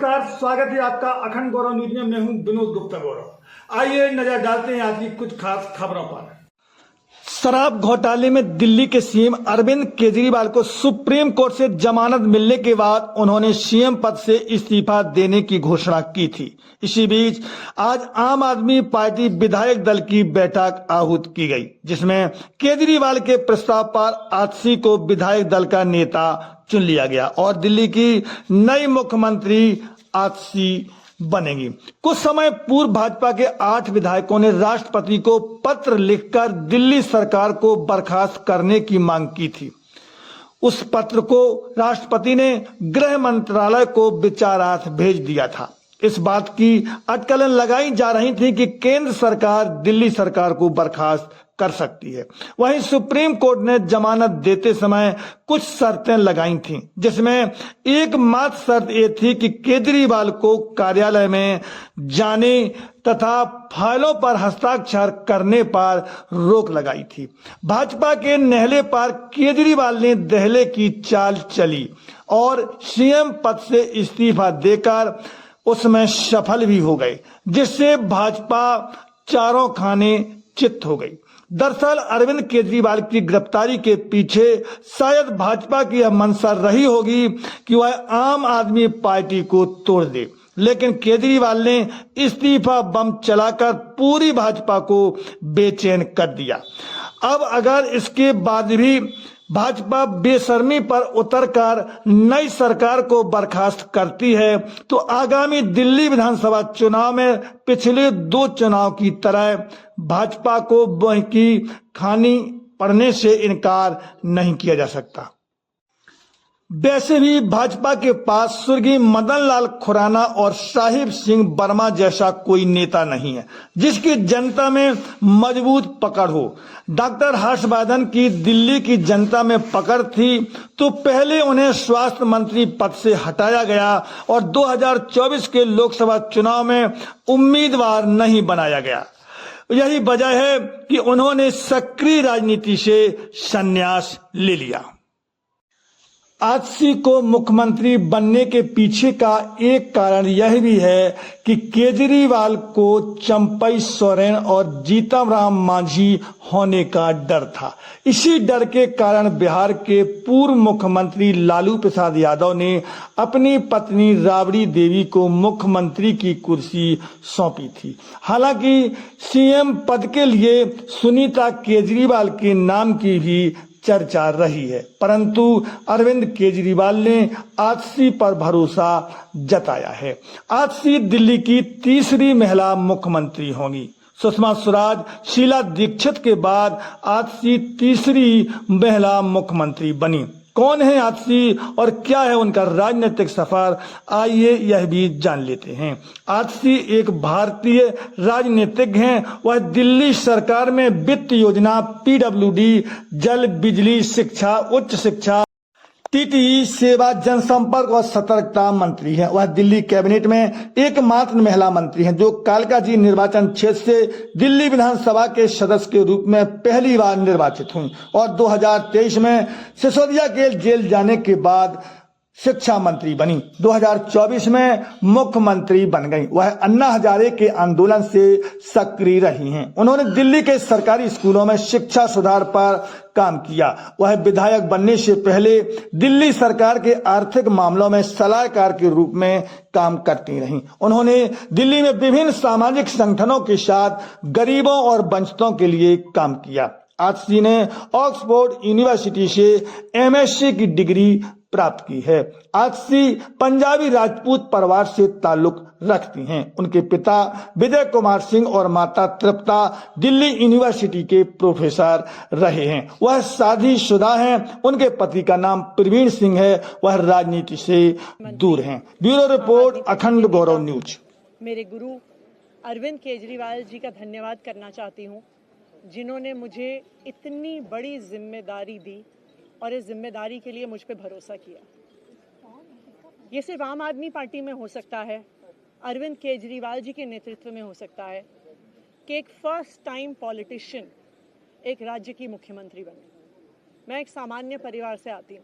नमस्कार, स्वागत है आपका अखंड गौरव न्यूज में। मैं हूं विनोद गुप्ता गौरव। आइए नजर डालते हैं आज की कुछ खास खबरों पर। शराब घोटाले में दिल्ली के सीएम अरविंद केजरीवाल को सुप्रीम कोर्ट से जमानत मिलने के बाद उन्होंने सीएम पद से इस्तीफा देने की घोषणा की थी। इसी बीच आज आम आदमी पार्टी विधायक दल की बैठक आहूत की गई, जिसमें केजरीवाल के प्रस्ताव पर आजसी को विधायक दल का नेता चुन लिया गया और दिल्ली की नई मुख्यमंत्री आजसी बनेगी। कुछ समय पूर्व भाजपा के 8 विधायकों ने राष्ट्रपति को पत्र लिखकर दिल्ली सरकार को बर्खास्त करने की मांग की थी। उस पत्र को राष्ट्रपति ने गृह मंत्रालय को विचारार्थ भेज दिया था। इस बात की अटकलें लगाई जा रही थी कि केंद्र सरकार दिल्ली सरकार को बर्खास्त कर सकती है। वहीं सुप्रीम कोर्ट ने जमानत देते समय कुछ शर्तें लगाई थीं, जिसमें एकमात्र शर्त ये थी कि केजरीवाल को कार्यालय में जाने तथा फाइलों पर हस्ताक्षर करने पर रोक लगाई थी। भाजपा के नहले पर केजरीवाल ने दहले की चाल चली और सीएम पद से इस्तीफा देकर उसमें सफल भी हो गए, जिससे भाजपा चारों खाने चित हो गई। दरअसल अरविंद केजरीवाल की गिरफ्तारी के पीछे शायद भाजपा की यह मंशा रही होगी कि वह आम आदमी पार्टी को तोड़ दे, लेकिन केजरीवाल ने इस्तीफा बम चलाकर पूरी भाजपा को बेचैन कर दिया। अब अगर इसके बाद भी भाजपा बेशर्मी पर उतरकर नई सरकार को बर्खास्त करती है तो आगामी दिल्ली विधानसभा चुनाव में पिछले 2 चुनाव की तरह भाजपा को बहकी खानी पड़ने से इनकार नहीं किया जा सकता। वैसे भी भाजपा के पास स्वर्गीय मदन लाल खुराना और साहिब सिंह वर्मा जैसा कोई नेता नहीं है जिसकी जनता में मजबूत पकड़ हो। डॉक्टर हर्षवर्धन की दिल्ली की जनता में पकड़ थी तो पहले उन्हें स्वास्थ्य मंत्री पद से हटाया गया और 2024 के लोकसभा चुनाव में उम्मीदवार नहीं बनाया गया। यही वजह है कि उन्होंने सक्रिय राजनीति से संन्यास ले लिया। आजसी को मुख्यमंत्री बनने के पीछे का एक कारण यह भी है कि केजरीवाल को चंपई सोरेन और जीतन राम मांझी होने का डर था। इसी डर के कारण बिहार के पूर्व मुख्यमंत्री लालू प्रसाद यादव ने अपनी पत्नी राबड़ी देवी को मुख्यमंत्री की कुर्सी सौंपी थी। हालांकि सीएम पद के लिए सुनीता केजरीवाल के नाम की भी चर्चा रही है, परंतु अरविंद केजरीवाल ने आजसी पर भरोसा जताया है। आजसी दिल्ली की तीसरी महिला मुख्यमंत्री होंगी। सुषमा स्वराज, शीला दीक्षित के बाद आजसी तीसरी महिला मुख्यमंत्री बनी। कौन है आजसी और क्या है उनका राजनीतिक सफर, आइए यह भी जान लेते हैं। आजसी एक भारतीय राजनीतिज्ञ हैं। वह दिल्ली सरकार में वित्त योजना, पीडब्ल्यूडी, जल, बिजली, शिक्षा, उच्च शिक्षा, टीटीई सेवा, जनसंपर्क और सतर्कता मंत्री हैं। वह दिल्ली कैबिनेट में एकमात्र महिला मंत्री हैं जो कालकाजी निर्वाचन क्षेत्र से दिल्ली विधानसभा के सदस्य के रूप में पहली बार निर्वाचित हुई और 2023 में सिसोदिया के जेल जाने के बाद शिक्षा मंत्री बनी। 2024 में मुख्यमंत्री बन गई। वह अन्ना हजारे के आंदोलन से सक्रिय रही हैं। उन्होंने दिल्ली के सरकारी स्कूलों में शिक्षा सुधार पर काम किया। वह विधायक बनने से पहले दिल्ली सरकार के आर्थिक मामलों में सलाहकार के रूप में काम करती रहीं। उन्होंने दिल्ली में विभिन्न सामाजिक संगठनों के साथ गरीबों और वंचितों के लिए काम किया। आजसी ने ऑक्सफोर्ड यूनिवर्सिटी से एमएससी की डिग्री प्राप्त की है। आजसी पंजाबी राजपूत परिवार से ताल्लुक रखती हैं। उनके पिता विजय कुमार सिंह और माता तृप्ता दिल्ली यूनिवर्सिटी के प्रोफेसर रहे हैं। वह शादीशुदा हैं। उनके पति का नाम प्रवीण सिंह है। वह राजनीति से दूर हैं। ब्यूरो रिपोर्ट, अखंड गौरव न्यूज। मेरे गुरु अरविंद केजरीवाल जी का धन्यवाद करना चाहती हूँ, जिन्होंने मुझे इतनी बड़ी जिम्मेदारी दी और इस जिम्मेदारी के लिए मुझ पे भरोसा किया। ये सिर्फ आम आदमी पार्टी में हो सकता है, अरविंद केजरीवाल जी के नेतृत्व में हो सकता है कि एक फर्स्ट टाइम पॉलिटिशियन एक राज्य की मुख्यमंत्री बने। मैं एक सामान्य परिवार से आती हूँ।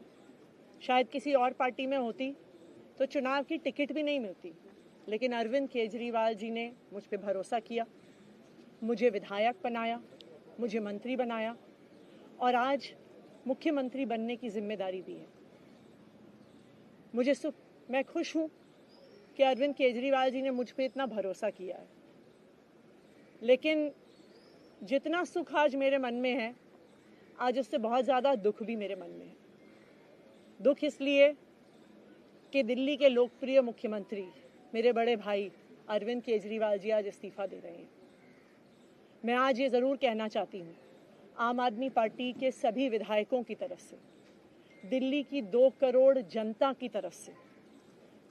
शायद किसी और पार्टी में होती तो चुनाव की टिकट भी नहीं मिलती। लेकिन अरविंद केजरीवाल जी ने मुझ पे भरोसा किया, मुझे विधायक बनाया, मुझे मंत्री बनाया और आज मुख्यमंत्री बनने की जिम्मेदारी दी है। मैं खुश हूं कि अरविंद केजरीवाल जी ने मुझ पे इतना भरोसा किया है। लेकिन जितना सुख आज मेरे मन में है, आज उससे बहुत ज़्यादा दुख भी मेरे मन में है। दुख इसलिए कि दिल्ली के लोकप्रिय मुख्यमंत्री मेरे बड़े भाई अरविंद केजरीवाल जी आज इस्तीफा दे रहे हैं। मैं आज ये ज़रूर कहना चाहती हूँ आम आदमी पार्टी के सभी विधायकों की तरफ से, दिल्ली की 2 करोड़ जनता की तरफ से,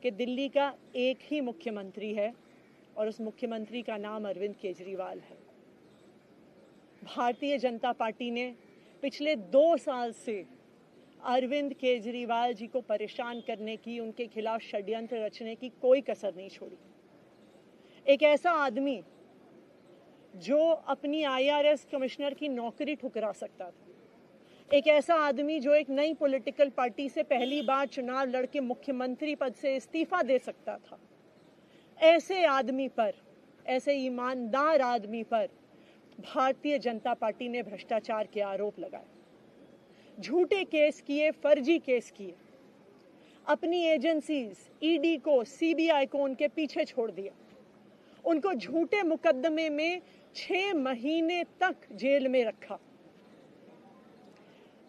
कि दिल्ली का एक ही मुख्यमंत्री है और उस मुख्यमंत्री का नाम अरविंद केजरीवाल है। भारतीय जनता पार्टी ने पिछले 2 साल से अरविंद केजरीवाल जी को परेशान करने की, उनके खिलाफ षड्यंत्र रचने की कोई कसर नहीं छोड़ी। एक ऐसा आदमी जो अपनी IRS कमिश्नर की नौकरी ठुकरा सकता था, एक ऐसा आदमी जो एक नई पॉलिटिकल पार्टी से पहली बार चुनाव लड़के मुख्यमंत्री पद से इस्तीफा दे सकता था, ऐसे आदमी पर, ऐसे ईमानदार आदमी पर भारतीय जनता पार्टी ने भ्रष्टाचार के आरोप लगाए, झूठे केस किए, फर्जी केस किए, अपनी एजेंसीज ED को, CBI को उनके पीछे छोड़ दिया, उनको झूठे मुकदमे में 6 महीने तक जेल में रखा।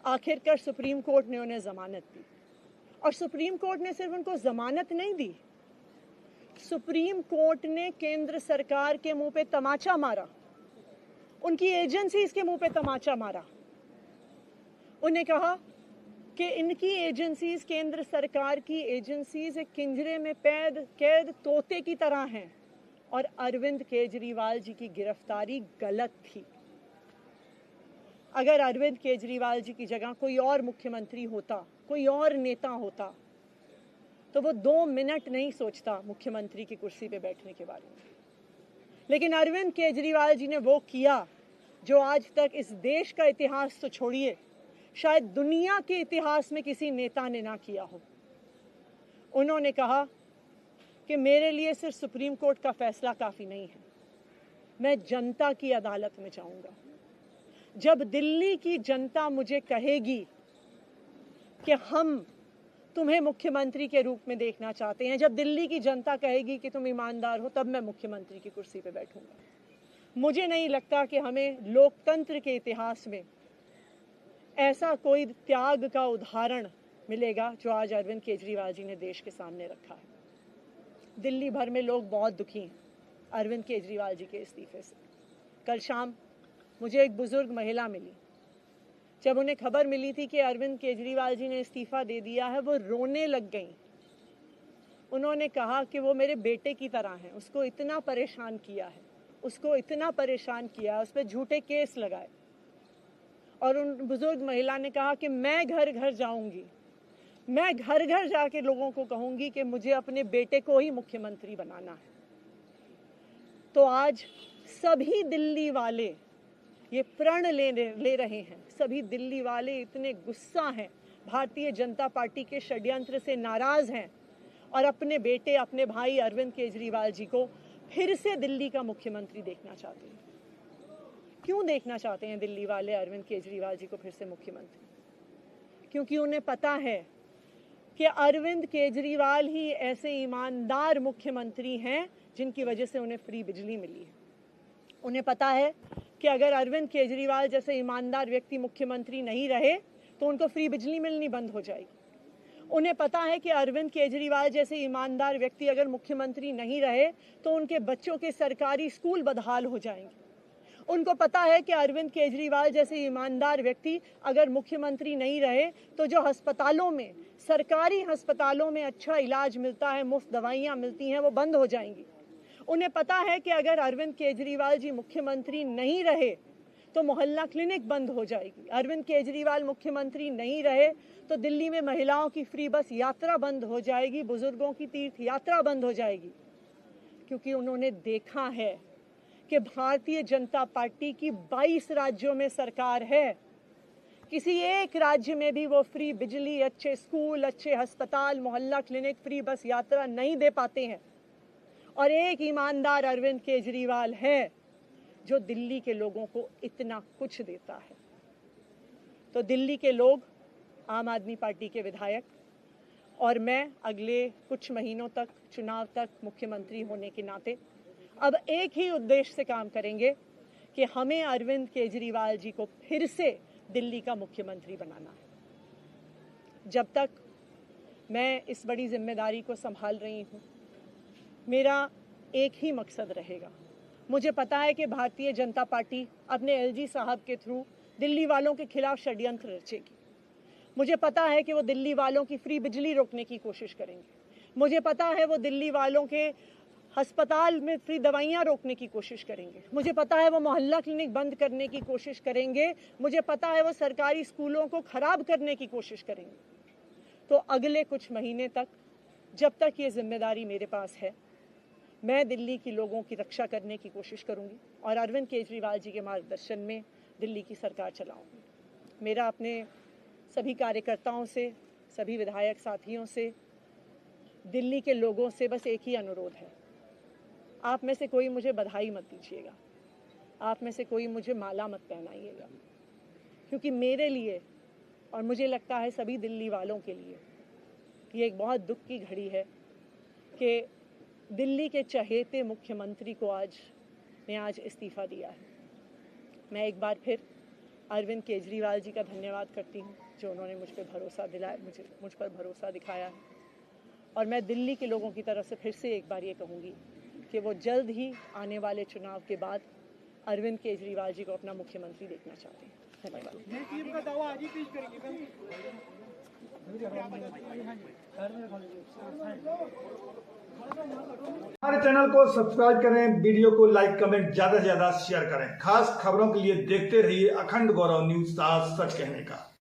आखिरकार सुप्रीम कोर्ट ने उन्हें जमानत दी और सुप्रीम कोर्ट ने सिर्फ उनको जमानत नहीं दी, सुप्रीम कोर्ट ने केंद्र सरकार के मुंह पे तमाचा मारा, उनकी एजेंसीज के मुंह पे तमाचा मारा। उन्हें कहा कि इनकी एजेंसीज, केंद्र सरकार की एजेंसीज एक पिंजरे में कैद तोते की तरह हैं और अरविंद केजरीवाल जी की गिरफ्तारी गलत थी। अगर अरविंद केजरीवाल जी की जगह कोई और मुख्यमंत्री होता, कोई और नेता होता, तो वो 2 मिनट नहीं सोचता मुख्यमंत्री की कुर्सी पे बैठने के बारे में। लेकिन अरविंद केजरीवाल जी ने वो किया जो आज तक इस देश का इतिहास तो छोड़िए, शायद दुनिया के इतिहास में किसी नेता ने ना किया हो। उन्होंने कहा कि मेरे लिए सिर्फ सुप्रीम कोर्ट का फैसला काफी नहीं है, मैं जनता की अदालत में जाऊंगा। जब दिल्ली की जनता मुझे कहेगी कि हम तुम्हें मुख्यमंत्री के रूप में देखना चाहते हैं, जब दिल्ली की जनता कहेगी कि तुम ईमानदार हो, तब मैं मुख्यमंत्री की कुर्सी पे बैठूंगा। मुझे नहीं लगता कि हमें लोकतंत्र के इतिहास में ऐसा कोई त्याग का उदाहरण मिलेगा जो आज अरविंद केजरीवाल जी ने देश के सामने रखा है। दिल्ली भर में लोग बहुत दुखी हैं अरविंद केजरीवाल जी के इस्तीफे से। कल शाम मुझे एक बुजुर्ग महिला मिली, जब उन्हें खबर मिली थी कि अरविंद केजरीवाल जी ने इस्तीफा दे दिया है, वो रोने लग गई। उन्होंने कहा कि वो मेरे बेटे की तरह हैं, उसको इतना परेशान किया है, उसको इतना परेशान किया, उस पर झूठे केस लगाए। और उन बुजुर्ग महिला ने कहा कि मैं घर घर जाऊंगी, मैं घर घर जाके लोगों को कहूंगी कि मुझे अपने बेटे को ही मुख्यमंत्री बनाना है। तो आज सभी दिल्ली वाले ये प्रण ले रहे हैं, सभी दिल्ली वाले इतने गुस्सा हैं, भारतीय जनता पार्टी के षड्यंत्र से नाराज हैं और अपने बेटे, अपने भाई अरविंद केजरीवाल जी को फिर से दिल्ली का मुख्यमंत्री देखना चाहते हैं। क्यों देखना चाहते हैं दिल्ली वाले अरविंद केजरीवाल जी को फिर से मुख्यमंत्री? क्योंकि उन्हें पता है कि अरविंद केजरीवाल ही ऐसे ईमानदार मुख्यमंत्री हैं जिनकी वजह से उन्हें फ्री बिजली मिली है। उन्हें पता है कि अगर अरविंद केजरीवाल जैसे ईमानदार व्यक्ति मुख्यमंत्री नहीं रहे तो उनको फ्री बिजली मिलनी बंद हो जाएगी। उन्हें पता है कि अरविंद केजरीवाल जैसे ईमानदार व्यक्ति अगर मुख्यमंत्री नहीं रहे तो उनके बच्चों के सरकारी स्कूल बदहाल हो जाएंगे। उनको पता है कि अरविंद केजरीवाल जैसे ईमानदार व्यक्ति अगर मुख्यमंत्री नहीं रहे तो जो अस्पतालों में, सरकारी अस्पतालों में अच्छा इलाज मिलता है, मुफ्त दवाइयाँ मिलती हैं, वो बंद हो जाएंगी। उन्हें पता है कि अगर अरविंद केजरीवाल जी मुख्यमंत्री नहीं रहे तो मोहल्ला क्लिनिक बंद हो जाएगी। अरविंद केजरीवाल मुख्यमंत्री नहीं रहे तो दिल्ली में महिलाओं की फ्री बस यात्रा बंद हो जाएगी, बुजुर्गों की तीर्थ यात्रा बंद हो जाएगी। क्योंकि उन्होंने देखा है कि भारतीय जनता पार्टी की 22 राज्यों में सरकार है, किसी एक राज्य में भी वो फ्री बिजली, अच्छे स्कूल, अच्छे अस्पताल, मोहल्ला क्लिनिक, फ्री बस यात्रा नहीं दे पाते हैं। और एक ईमानदार अरविंद केजरीवाल है जो दिल्ली के लोगों को इतना कुछ देता है। तो दिल्ली के लोग, आम आदमी पार्टी के विधायक और मैं अगले कुछ महीनों तक, चुनाव तक मुख्यमंत्री होने के नाते अब एक ही उद्देश्य से काम करेंगे कि हमें अरविंद केजरीवाल जी को फिर से दिल्ली का मुख्यमंत्री बनाना है। जब तक मैं इस बड़ी जिम्मेदारी को संभाल रही हूँ, मेरा एक ही मकसद रहेगा। मुझे पता है कि भारतीय जनता पार्टी अपने एलजी साहब के थ्रू दिल्ली वालों के खिलाफ षड्यंत्र रचेगी। मुझे पता है कि वो दिल्ली वालों की फ्री बिजली रोकने की कोशिश करेंगे। मुझे पता है वो दिल्ली वालों के अस्पताल में फ्री दवाइयाँ रोकने की कोशिश करेंगे। मुझे पता है वो मोहल्ला क्लिनिक बंद करने की कोशिश करेंगे। मुझे पता है वो सरकारी स्कूलों को खराब करने की कोशिश करेंगे। तो अगले कुछ महीने तक, जब तक ये जिम्मेदारी मेरे पास है, मैं दिल्ली के लोगों की रक्षा करने की कोशिश करूंगी और अरविंद केजरीवाल जी के मार्गदर्शन में दिल्ली की सरकार चलाऊंगी। मेरा अपने सभी कार्यकर्ताओं से, सभी विधायक साथियों से, दिल्ली के लोगों से बस एक ही अनुरोध है, आप में से कोई मुझे बधाई मत दीजिएगा, आप में से कोई मुझे माला मत पहनाइएगा, क्योंकि मेरे लिए और मुझे लगता है सभी दिल्ली वालों के लिए ये एक बहुत दुख की घड़ी है कि दिल्ली के चहेते मुख्यमंत्री को आज इस्तीफा दिया है। मैं एक बार फिर अरविंद केजरीवाल जी का धन्यवाद करती हूँ जो उन्होंने मुझ पर भरोसा दिलाया, मुझ पर भरोसा दिखाया है। और मैं दिल्ली के लोगों की तरफ से फिर से एक बार ये कहूँगी कि वो जल्द ही आने वाले चुनाव के बाद अरविंद केजरीवाल जी को अपना मुख्यमंत्री देखना चाहते हैं। हमारे चैनल को सब्सक्राइब करें, वीडियो को लाइक, कमेंट ज्यादा से ज्यादा शेयर करें। खास खबरों के लिए देखते रहिए अखंड गौरव न्यूज, सच कहने का।